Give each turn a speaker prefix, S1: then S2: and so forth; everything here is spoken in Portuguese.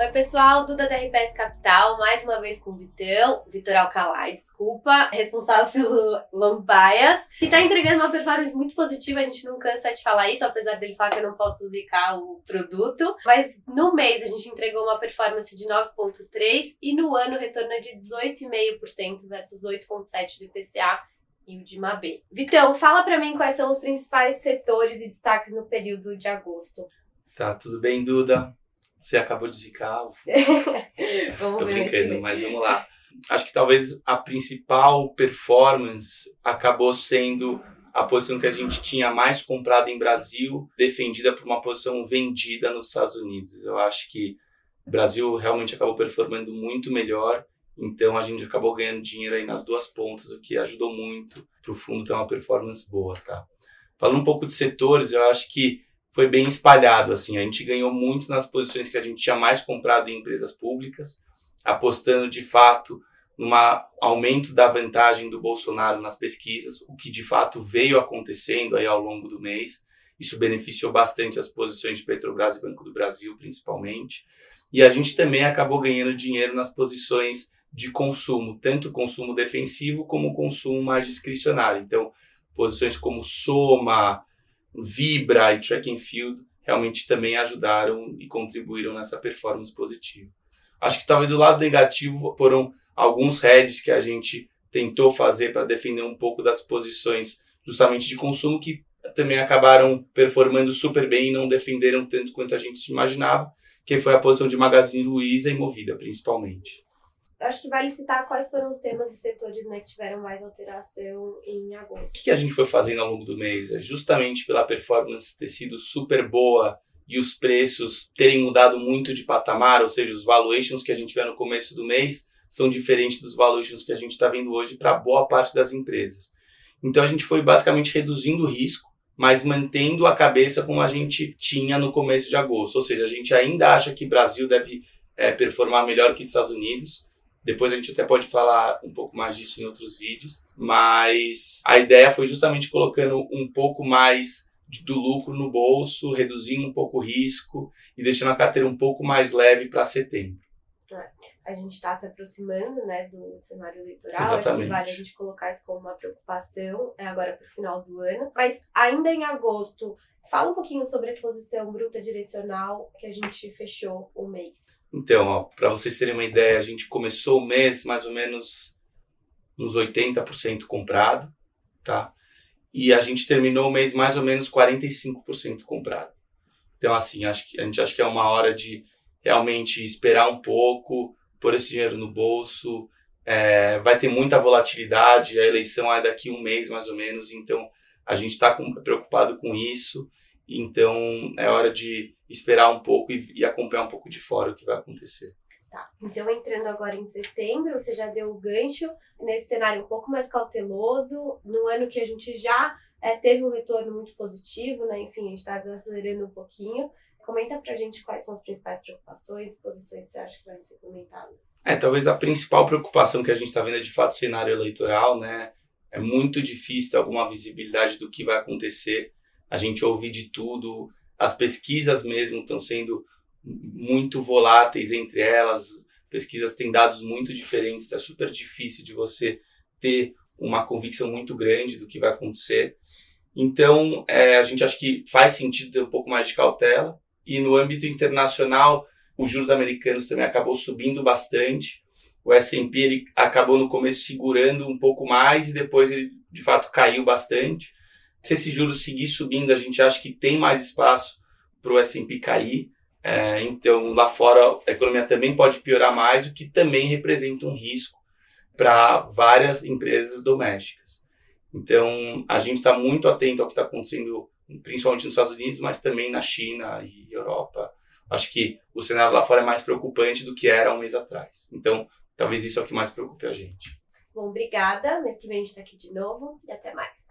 S1: Oi pessoal, Duda da RPS Capital, mais uma vez com o Vitor Alcalay, responsável pelo Long Bias, que está entregando uma performance muito positiva. A gente não cansa de falar isso, apesar dele falar que eu não posso zicar o produto, mas no mês a gente entregou uma performance de 9,3% e no ano retorno de 18,5% versus 8,7% do IPCA e o de Mabê. Vitão, fala para mim quais são os principais setores e destaques no período de agosto.
S2: Tá, tudo bem, Duda? Você acabou de zicar o fundo. Tô brincando, mas vamos lá. Acho que talvez a principal performance acabou sendo a posição que a gente tinha mais comprado em Brasil, defendida por uma posição vendida nos Estados Unidos. Eu acho que o Brasil realmente acabou performando muito melhor, então a gente acabou ganhando dinheiro aí nas duas pontas, o que ajudou muito para o fundo ter uma performance boa, tá? Falando um pouco de setores, eu acho que foi bem espalhado, assim, a gente ganhou muito nas posições que a gente tinha mais comprado em empresas públicas, apostando de fato num aumento da vantagem do Bolsonaro nas pesquisas, o que de fato veio acontecendo aí ao longo do mês. Isso beneficiou bastante as posições de Petrobras e Banco do Brasil, principalmente. E a gente também acabou ganhando dinheiro nas posições de consumo, tanto consumo defensivo como consumo mais discricionário. Então, posições como Soma, Vibra e Track and Field realmente também ajudaram e contribuíram nessa performance positiva. Acho que talvez do lado negativo foram alguns hedges que a gente tentou fazer para defender um pouco das posições justamente de consumo que também acabaram performando super bem e não defenderam tanto quanto a gente imaginava, que foi a posição de Magazine Luiza e Movida, principalmente.
S1: Eu acho que vale citar quais foram os temas e setores, né, que tiveram mais alteração em agosto.
S2: O que a gente foi fazendo ao longo do mês? Justamente pela performance ter sido super boa e os preços terem mudado muito de patamar, ou seja, os valuations que a gente vê no começo do mês são diferentes dos valuations que a gente está vendo hoje para boa parte das empresas. Então a gente foi basicamente reduzindo o risco, mas mantendo a cabeça como a gente tinha no começo de agosto. Ou seja, a gente ainda acha que o Brasil deve performar melhor que os Estados Unidos. Depois a gente até pode falar um pouco mais disso em outros vídeos, mas a ideia foi justamente colocando um pouco mais do lucro no bolso, reduzindo um pouco o risco e deixando a carteira um pouco mais leve para setembro.
S1: A gente está se aproximando, né, do cenário eleitoral.
S2: Exatamente.
S1: Acho que vale a gente colocar isso como uma preocupação agora para o final do ano. Mas ainda em agosto, fala um pouquinho sobre a exposição bruta direcional que a gente fechou o mês.
S2: Então, para vocês terem uma ideia, a gente começou o mês mais ou menos uns 80% comprado, tá? E a gente terminou o mês mais ou menos 45% comprado. Então, assim, a gente acha que é uma hora de realmente esperar um pouco, pôr esse dinheiro no bolso. Vai ter muita volatilidade, a eleição é daqui um mês mais ou menos, então a gente está preocupado com isso. Então é hora de esperar um pouco e acompanhar um pouco de fora o que vai acontecer.
S1: Tá, então entrando agora em setembro, você já deu o gancho nesse cenário um pouco mais cauteloso, no ano que a gente já teve um retorno muito positivo, né? Enfim, a gente está acelerando um pouquinho. Comenta pra gente quais são as principais preocupações e posições que você acha que devem ser comentadas.
S2: Talvez a principal preocupação que a gente está vendo é de fato o cenário eleitoral, né? É muito difícil ter alguma visibilidade do que vai acontecer. A gente ouve de tudo, as pesquisas mesmo estão sendo muito voláteis entre elas, pesquisas têm dados muito diferentes, está super difícil de você ter uma convicção muito grande do que vai acontecer. Então, a gente acha que faz sentido ter um pouco mais de cautela. E no âmbito internacional, os juros americanos também acabou subindo bastante. O S&P ele acabou no começo segurando um pouco mais e depois ele de fato caiu bastante. Se esse juros seguir subindo, a gente acha que tem mais espaço para o S&P cair. Então, lá fora, a economia também pode piorar mais, o que também representa um risco para várias empresas domésticas. Então, a gente está muito atento ao que está acontecendo, principalmente nos Estados Unidos, mas também na China e Europa. Acho que o cenário lá fora é mais preocupante do que era um mês atrás. Então, talvez isso é o que mais preocupe a gente.
S1: Bom, obrigada. Mês que vem a gente está aqui de novo e até mais.